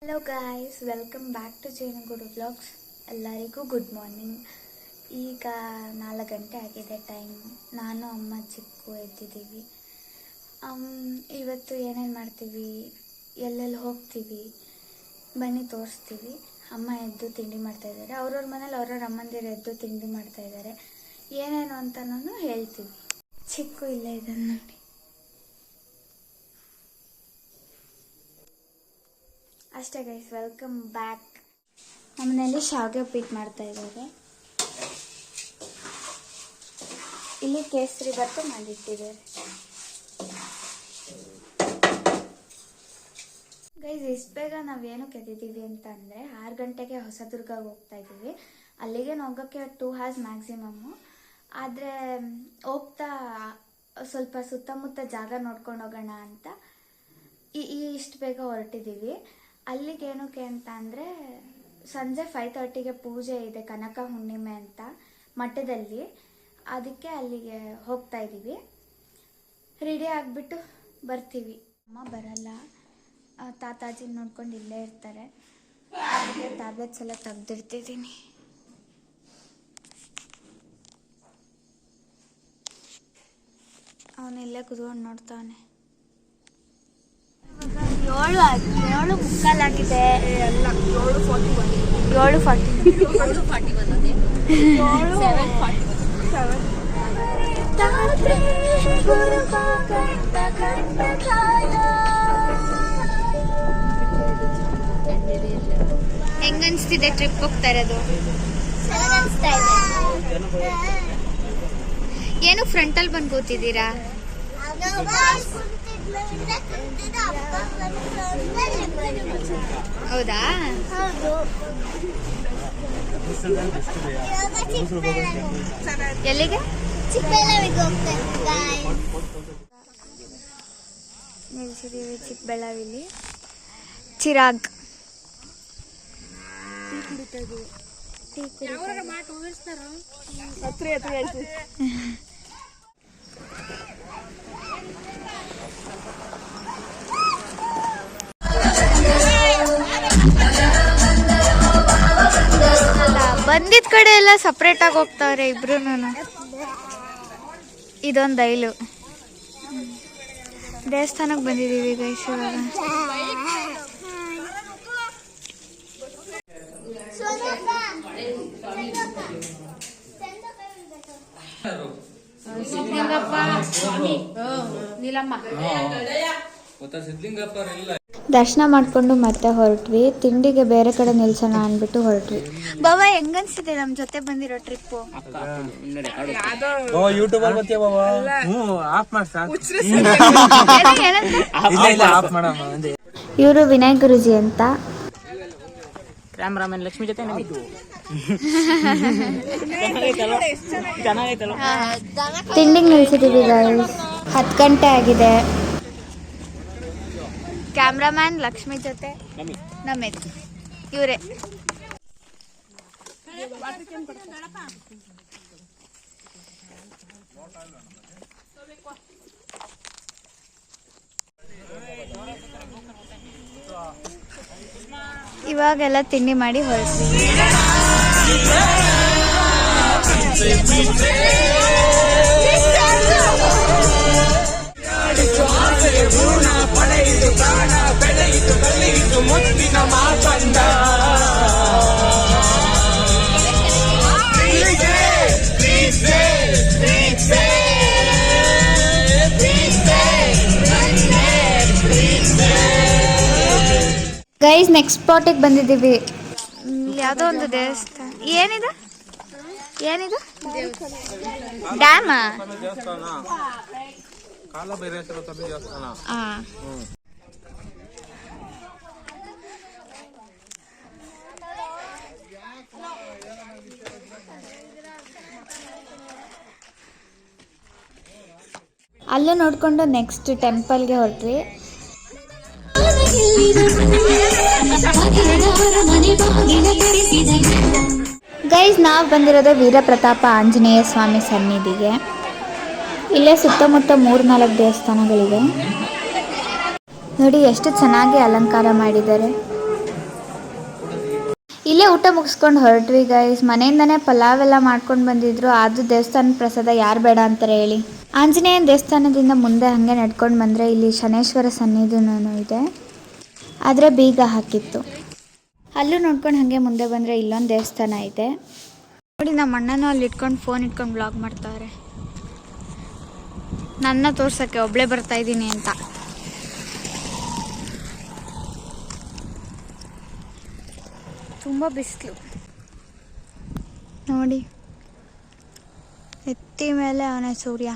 Hello guys, welcome back to Jenugudu vlogs. ಎಲ್ಲರಿಗೂ good morning. ಈಗ 4 ಗಂಟೆ ಆಗಿದೆ ಟೈಮ್. ನಾನು ಅಮ್ಮ ಚಿಕ್ಕು ಎದ್ದಿದ್ದೀವಿ. ಇವತ್ತು ಏನೇನು ಮಾಡ್ತೀವಿ, ಎಲ್ಲೆಲ್ಲಿ ಹೋಗ್ತೀವಿ ಬನ್ನಿ ತೋರಿಸ್ತೀವಿ. ಅಮ್ಮ ಎದ್ದು ತಿಂಡಿ ಮಾಡ್ತಾಯಿದ್ದಾರೆ. ಅವ್ರವ್ರ ಮನೇಲಿ ಅವ್ರವ್ರ ಅಮ್ಮಂದಿರು ಎದ್ದು ತಿಂಡಿ ಮಾಡ್ತಾಯಿದ್ದಾರೆ. ಏನೇನು ಅಂತನೂ ಹೇಳ್ತೀವಿ. ಚಿಕ್ಕು ಇಲ್ಲೇ ಇದನ್ನು ನೋಡಿ. ಅಷ್ಟೇ ಗೈಸ್, ವೆಲ್ಕಮ್ ಬ್ಯಾಕ್. ನಮ್ಮನೇಲಿ ಶಾವಿಗೆ ಉಪ್ಪಿಟ್ಟು ಮಾಡ್ತಾ ಇದ್ದಾರೆ. ಇಲ್ಲಿ ಕೇಸರಿ ಭಾತು ಮಾಡಿಟ್ಟಿದ್ದಾರೆ. ಗೈಸ್, ಇಷ್ಟು ಬೇಗ ನಾವೇನಕ್ಕೆ ಎದ್ದಿದ್ದೀವಿ ಅಂತ ಅಂದರೆ 6 ಗಂಟೆಗೆ ಹೊಸದುರ್ಗಕ್ಕೆ ಹೋಗ್ತಾ ಇದ್ದೀವಿ. ಅಲ್ಲಿಗೆ ಹೋಗೋಕ್ಕೆ 2 hours ಮ್ಯಾಕ್ಸಿಮಮ್ಮು. ಆದರೆ ಹೋಗ್ತಾ ಸ್ವಲ್ಪ ಸುತ್ತಮುತ್ತ ಜಾಗ ನೋಡ್ಕೊಂಡು ಹೋಗೋಣ ಅಂತ ಇಷ್ಟು ಬೇಗ ಹೊರಟಿದ್ದೀವಿ. ಅಲ್ಲಿಗೆ ಏನಕ್ಕೆ ಅಂತ ಅಂದರೆ ಸಂಜೆ 5:30ಗೆ ಪೂಜೆ ಇದೆ, ಕನಕ ಹುಣ್ಣಿಮೆ ಅಂತ ಮಠದಲ್ಲಿ. ಅದಕ್ಕೆ ಅಲ್ಲಿಗೆ ಹೋಗ್ತಾ ಇದ್ದೀವಿ. ರೆಡಿ ಆಗಿಬಿಟ್ಟು ಬರ್ತೀವಿ. ಅಮ್ಮ ಬರಲ್ಲ, ತಾತಾಜಿ ನೋಡ್ಕೊಂಡು ಇಲ್ಲೇ ಇರ್ತಾರೆ. ಅದಕ್ಕೆ ಟ್ಯಾಬ್ಲೆಟ್ಸ್ ಎಲ್ಲ ತೆಗ್ದಿರ್ತಿದ್ದೀನಿ. ಅವನಿಲ್ಲೇ ಕುತ್ಕೊಂಡು ನೋಡ್ತಾನೆ. 7 ಮುಕ್ಕಾಲಾಗಿದೆ. 7:40 ಹೆಂಗನ್ಸ್ತಿದೆ ಟ್ರಿಪ್ ಹೋಗ್ತಾ ಇರೋದು? ಏನು ಫ್ರಂಟಲ್ಲಿ ಬಂದು ಕೂತಿದ್ದೀರಾ? ಹೌದಾ? ಎಲ್ಲಿಗೆ? ನಿಲ್ಸಿದೀವಿ ಚಿಕ್ಕಬಳ್ಳಾವಿಲಿ. ಚಿರಾಗ್ ಟೀ ಬಂದಿದ್ದ ಕಡೆ ಎಲ್ಲ ಸಪ್ರೇಟ್ ಆಗಿ ಹೋಗ್ತಾವ್ರೆ ಇಬ್ರು. ಇದೊಂದು ಐಲು. ದೇವಸ್ಥಾನಕ್ಕೆ ಬಂದಿದ್ದೀವಿ ಗೈಸ್. ಇವಾಗ ದರ್ಶನ ಮಾಡ್ಕೊಂಡು ಮತ್ತೆ ಹೊರಟ್ವಿ. ತಿಂಡಿಗೆ ಬೇರೆ ಕಡೆ ನಿಲ್ಸೋಣ ಅಂದ್ಬಿಟ್ಟು ಹೊರಟ್ವಿ. ಬಾಬಾ, ಹೆಂಗನ್ಸಿದೆ ನಮ್ಮ ಜೊತೆ ಬಂದಿರೋ ಟ್ರಿಪ್ಪು? ಇವರು ವಿನಯ್ ಗುರುಜಿ ಅಂತ. ಕ್ಯಾಮ್ರಾಮನ್ ಲಕ್ಷ್ಮಿ ಜೊತೆ ತಿಂಡಿಗೆ ನಿಲ್ಸಿದೀವಿ ಗೈಸ್. 10 ಗಂಟೆ ಆಗಿದೆ. ಕ್ಯಾಮ್ರಾಮ್ಯಾನ್ ಲಕ್ಷ್ಮಿ ಜೊತೆ ನಮಿತ್ ಇವರೇ. ಇವಾಗೆಲ್ಲ ತಿಂಡಿ ಮಾಡಿ ಹೊರಟ್ವಿ. ಗೈಸ್, ನೆಕ್ಸ್ಟ್ ಸ್ಪಾಟಿಗೆ ಬಂದಿದ್ದೀವಿ. ಯಾವುದೋ ಒಂದು ದೇವಸ್ಥಾನ. ಏನಿದು ಡ್ಯಾಮ? ಅಲ್ಲೂ ನೋಡ್ಕೊಂಡು ನೆಕ್ಸ್ಟ್ ಟೆಂಪಲ್ಗೆ ಹೊರಟ್ವಿ. ಗೈಸ್, ನಾವು ಬಂದಿರೋದು ವೀರಪ್ರತಾಪ ಆಂಜನೇಯ ಸ್ವಾಮಿ ಸನ್ನಿಧಿಗೆ. ಇಲ್ಲೇ ಸುತ್ತಮುತ್ತ 3-4 ದೇವಸ್ಥಾನಗಳಿವೆ. ನೋಡಿ ಎಷ್ಟು ಚೆನ್ನಾಗಿ ಅಲಂಕಾರ ಮಾಡಿದ್ದಾರೆ. ಇಲ್ಲೇ ಊಟ ಮುಗಿಸ್ಕೊಂಡು ಹೊರಟ್ವಿ ಗೈಸ್. ಮನೆಯಿಂದನೇ ಪಲಾವ್ ಎಲ್ಲ ಮಾಡ್ಕೊಂಡು ಬಂದಿದ್ರು. ಅದು ದೇವಸ್ಥಾನದ ಪ್ರಸಾದ ಯಾರು ಬೇಡ ಅಂತಾರೆ ಹೇಳಿ. ಆಂಜನೇಯನ ದೇವಸ್ಥಾನದಿಂದ ಮುಂದೆ ಹಾಗೆ ನಡ್ಕೊಂಡು ಬಂದರೆ ಇಲ್ಲಿ ಶನೇಶ್ವರ ಸನ್ನಿಧಿನೂ ಇದೆ, ಆದರೆ ಬೀಗ ಹಾಕಿತ್ತು. ಅಲ್ಲೂ ನೋಡ್ಕೊಂಡು ಹಾಗೆ ಮುಂದೆ ಬಂದರೆ ಇಲ್ಲೊಂದು ದೇವಸ್ಥಾನ ಇದೆ ನೋಡಿ. ನಮ್ಮ ಅಣ್ಣನೂ ಅಲ್ಲಿ ಇಟ್ಕೊಂಡು ಫೋನ್ ಇಟ್ಕೊಂಡು ಬ್ಲಾಗ್ ಮಾಡ್ತಾವ್ರೆ, ನನ್ನ ತೋರ್ಸೋಕ್ಕೆ ಒಬ್ಬಳೇ ಬರ್ತಾಯಿದ್ದೀನಿ ಅಂತ. ತುಂಬ ಬಿಸಿಲು ನೋಡಿ, ಎತ್ತಿ ಮೇಲೆ ಅವನೇ ಸೂರ್ಯ.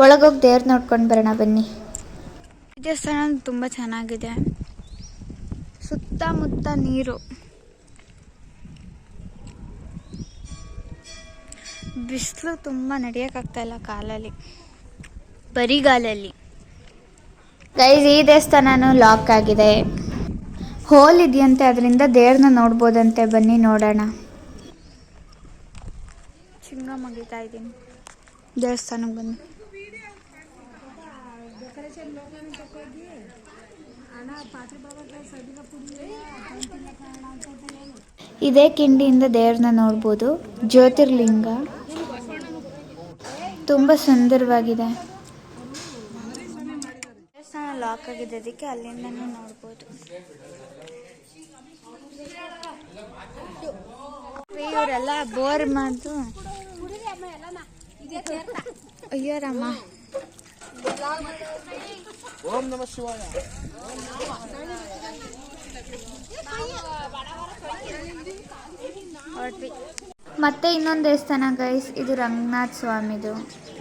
ಒಳಗೋಗಿ ದೇವ್ರು ನೋಡ್ಕೊಂಡು ಬರೋಣ ಬನ್ನಿ. ದೇವಸ್ಥಾನ ತುಂಬ ಚೆನ್ನಾಗಿದೆ, ಸುತ್ತಮುತ್ತ ನೀರು, ಬಿಸಿಲು ತುಂಬ ನಡೆಯೋಕ್ಕಾಗ್ತಾಯಿಲ್ಲ ಕಾಲಲ್ಲಿ, ಬರಿಗಾಲಲ್ಲಿ. ಗೈಸ್ ಈ ದೇವಸ್ಥಾನನೂ ಲಾಕ್ ಆಗಿದೆ, ಹೋಲ್ ಇದೆಯಂತೆ, ಅದರಿಂದ ದೇವ್ರನ್ನ ನೋಡ್ಬೋದಂತೆ. ಬನ್ನಿ ನೋಡೋಣ. ಚಿಂಗ ಮುಗಿತಾ ಇದ್ದೀನಿ, ದೇವಸ್ಥಾನಕ್ಕೆ ಬನ್ನಿ. ಇದೇ ಕಿಂಡಿಯಿಂದ ದೇವ್ರನ್ನ ನೋಡ್ಬೋದು. ಜ್ಯೋತಿರ್ಲಿಂಗ ತುಂಬ ಸುಂದರವಾಗಿದೆ. ದೇವಸ್ಥಾನ ಲಾಕ್ ಆಗಿದೆ, ಅದಕ್ಕೆ ಅಲ್ಲಿಂದನೂ ನೋಡ್ಬೋದು. ಇವರೆಲ್ಲ ಬೋರ್ ಮಾತು. ಅಯ್ಯೋ ರಾಮ. ಓಂ ನಮಃ ಶಿವಾಯ. ಮತ್ತೆ ಇನ್ನೊಂದು ದೇವಸ್ಥಾನ ಗೈಸ್, ಇದು ರಂಗನಾಥ ಸ್ವಾಮಿದು.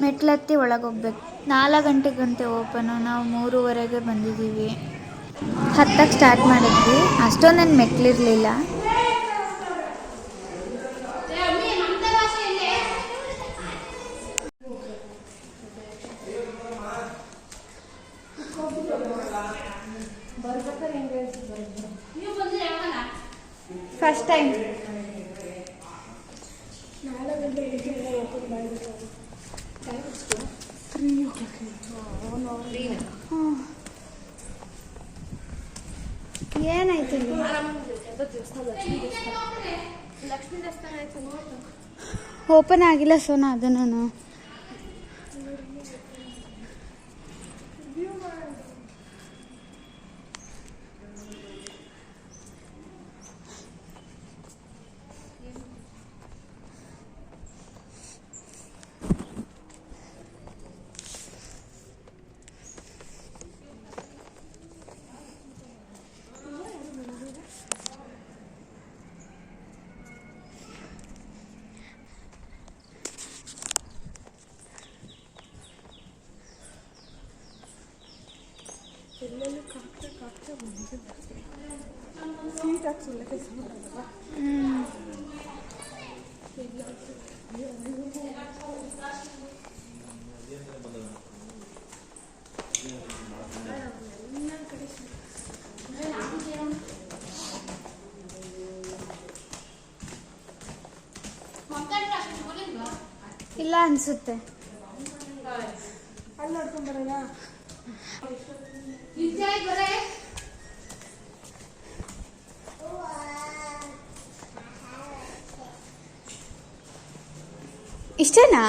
ಮೆಟ್ಲತ್ತಿ ಒಳಗೋಗ್ಬೇಕು. 4 ಗಂಟೆಗಂತೆ ಓಪನು, ನಾವು 3:30ಗೆ ಬಂದಿದ್ದೀವಿ. ಹತ್ತಕ್ಕೆ ಸ್ಟಾರ್ಟ್ ಮಾಡಿದ್ವಿ, ಅಷ್ಟೊಂದೇನು ಮೆಟ್ಲಿರಲಿಲ್ಲ. ಫಸ್ಟ್ ಟೈಮ್ ಏನಾಯ್ತು? ಓಪನ್ ಆಗಿಲ್ಲ ಸೋನಾ, ಅದನ್ನು ಇಲ್ಲ ಅನ್ಸುತ್ತೆ. ಅಲ್ಲಿ ನೋಡ್ಕೊಂಡ್ ಬರೋಣ. ಇಷ್ಟೇನಾ?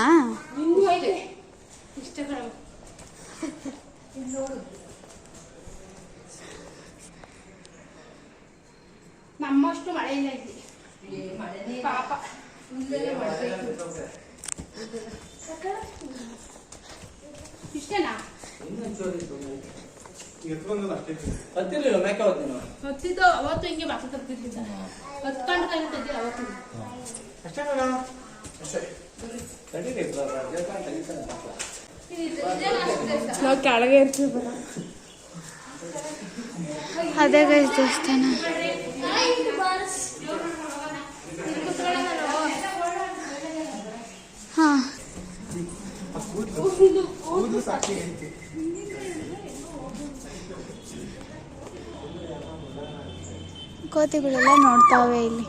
ನಮ್ಮಷ್ಟು ಮಳೆ ಇಲ್ಲ ಇಲ್ಲಿ. ಪಾಪ ಇಷ್ಟೇನಾ? ಹತ್ತಿದ್ದು ಅವತ್ತು ಹಿಂಗೆ ಬಾಸ ತರ್ತಿದ್ದ, ಹತ್ಕೊಂಡು ಕಲಿತಿದ್ದೆ ಅವತ್ತು. ನಾವು ಕೆಳಗೆ ಇರ್ತೀವಿ. ಅದೇ ಗೈಸ್ ದೇವಸ್ಥಾನ. ಹಾಂ, ಕೋತಿಗಳೆಲ್ಲ ನೋಡ್ತಾವೆ ಇಲ್ಲಿ.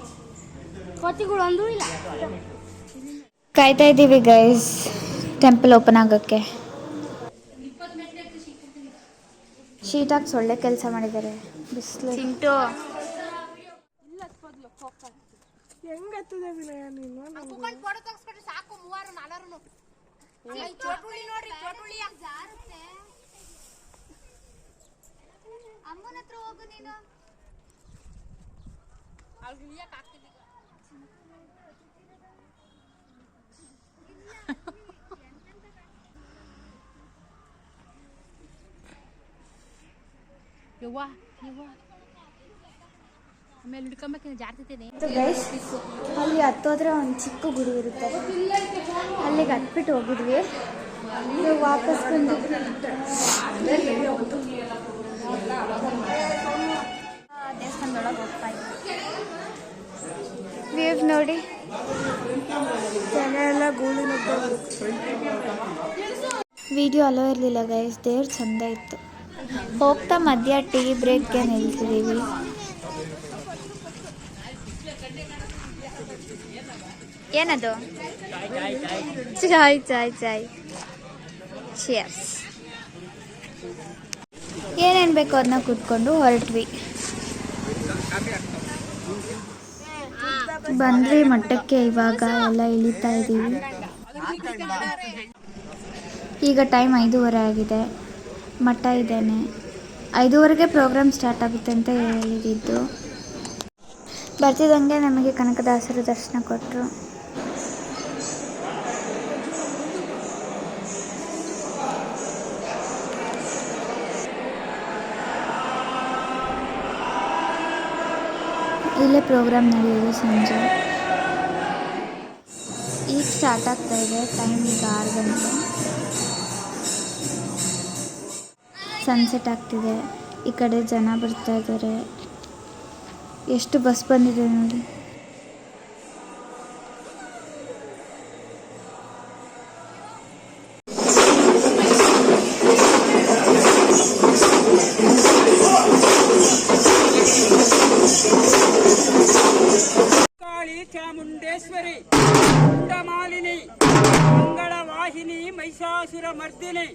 ಕೋತಿಗಳು ಅಂದ್ರೂ ಇಲ್ಲ. ಕಾಯ್ತಾ ಇದ್ದೀವಿ ಗೈಸ್ ಟೆಂಪಲ್ ಓಪನ್ ಆಗೋಕ್ಕೆ. ಶೀಟಾಗಿ ಸೊಳ್ಳೆ ಕೆಲಸ ಮಾಡಿದ್ದಾರೆ ಬಿಸಿಲು. ಚಿಂಟು ಅಮ್ಮನ ಹತ್ರ ಹೋಗು ನೀನು. ಆಮೇಲೆ ಹಿಡ್ಕೊಂಬೇಕ ಜಾರ್ತಿದ್ದೇನೆ. ಅಲ್ಲಿ ಹತ್ತೋದ್ರೆ ಒಂದು ಚಿಕ್ಕ ಗುಡಿ ಇರುತ್ತೆ, ಅಲ್ಲಿಗೆ ಹತ್ಬಿಟ್ಟು ಹೋಗಿದ್ವಿ. ವಾಪಸ್ ಬಂದಿದ್ವಿ. ದೇವಸ್ಥಾನದೊಳಗೆ ಹೋಗ್ತಾ ಇದ್ವಿ. ವ್ಯೂವ್ ನೋಡಿ, ಜನ ಎಲ್ಲ ಗೂಳಿ ವಿಡಿಯೋ ಅಲೋ ಇರಲಿಲ್ಲ ಗೈಸ್. ದೇವ್ರು ಚಂದ ಇತ್ತು. ಹೋಗ್ತಾ ಮಧ್ಯ ಟೀ ಬ್ರೇಕ್ಗೆ ನಿಲ್ತಿದ್ದೀವಿ. ಏನದು? ಚಾಯ್ ಚಾಯ್ ಚಾಯ್. ಚಿಯರ್ಸ್. ಏನೇನು ಬೇಕೋ ಅದನ್ನ ಕೂತ್ಕೊಂಡು ಹೊರಟ್ವಿ. ಬಂದ್ವಿ ಮಠಕ್ಕೆ. ಇವಾಗ ಎಲ್ಲ ಇಳಿತಾ ಇದ್ದೀವಿ. ಈಗ ಟೈಮ್ 5:30 ಆಗಿದೆ. ಮಠ ಇದ್ದೇನೆ. 5:30ಗೆ ಪ್ರೋಗ್ರಾಮ್ ಸ್ಟಾರ್ಟ್ ಆಗುತ್ತೆ ಅಂತ ಹೇಳಿದ್ದು. ಬರ್ತಿದ್ದಂಗೆ ನಮಗೆ ಕನಕದಾಸರು ದರ್ಶನ ಕೊಟ್ಟರು. ಇಲ್ಲೇ ಪ್ರೋಗ್ರಾಮ್ ನಡೆಯೋದು ಸಂಜೆ. ಈಗ ಸ್ಟಾರ್ಟ್ ಆಗ್ತಾ ಇದೆ. ಟೈಮ್ ಈಗ 6 ಗಂಟೆ. ಸನ್ಸೆಟ್ ಆಗ್ತಿದೆ. ಈ ಕಡೆ ಜನ ಬರ್ತಾ ಇದ್ದಾರೆ. ಎಷ್ಟು ಬಸ್ ಬಂದಿದೆ ನೋಡಿ. ಚಾಮುಂಡೇಶ್ವರಿ ಮಾಲಿನಿ ಮಂಗಳ ವಾಹಿನಿ ಮಹಿಷಾಸುರ ಮರ್ದಿನಿ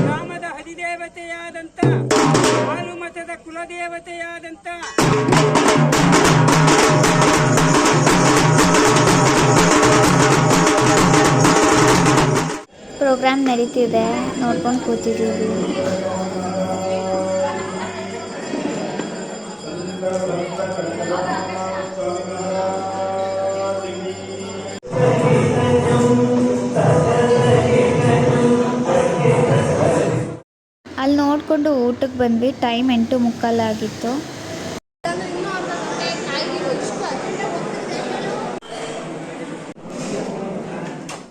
ಗ್ರಾಮದ ಅಧಿದೇವತೆಯಾದಂಥ ಹಾಲುಮತದ ಕುಲದೇವತೆಯಾದಂಥ ಪ್ರೋಗ್ರಾಮ್ ನಡೀತಿದೆ, ನೋಡ್ಕೊಂಡು ಕೂತಿದ್ದೀವಿ. ಅಲ್ಲಿ ನೋಡಿಕೊಂಡು ಊಟಕ್ಕೆ ಬಂದ್ವಿ. ಟೈಮ್ 8:45 ಆಗಿತ್ತು.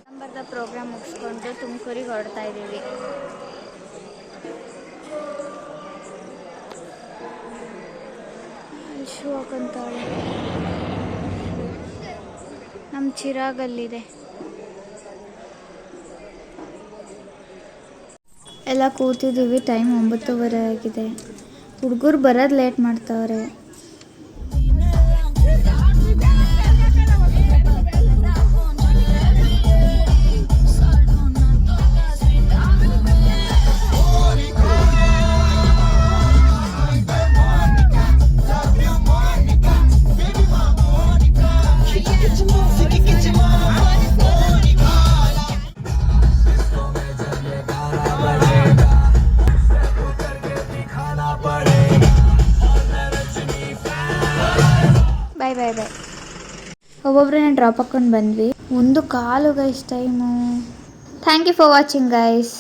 ನಂಬರ್ದ ಪ್ರೋಗ್ರಾಮ್ ಮುಗಿಸ್ಕೊಂಡು ತುಮಕೂರಿಗೆ ಹೊರಡ್ತಾ ಇದ್ದೀವಿ. ಶೂ ಹಾಕೊಂತಾಳೆ. ನಮ್ಮ ಚಿರಾಗಲ್ಲಿದೆ. ಎಲ್ಲ ಕೂತಿದ್ದೀವಿ. ಟೈಮ್ 9:30 ಆಗಿದೆ. ಹುಡುಗರು ಬರೋದು ಲೇಟ್ ಮಾಡ್ತಾವ್ರೆ. ಬಾಯ್ ಬಾಯ್ ಬಾಯ್. ಒಬ್ಬೊಬ್ಬರನ್ನ ಡ್ರಾಪ್ ಹಾಕ್ಕೊಂಡು ಬಂದ್ವಿ. 1 ಕಾಲು guys time. Thank you for watching guys.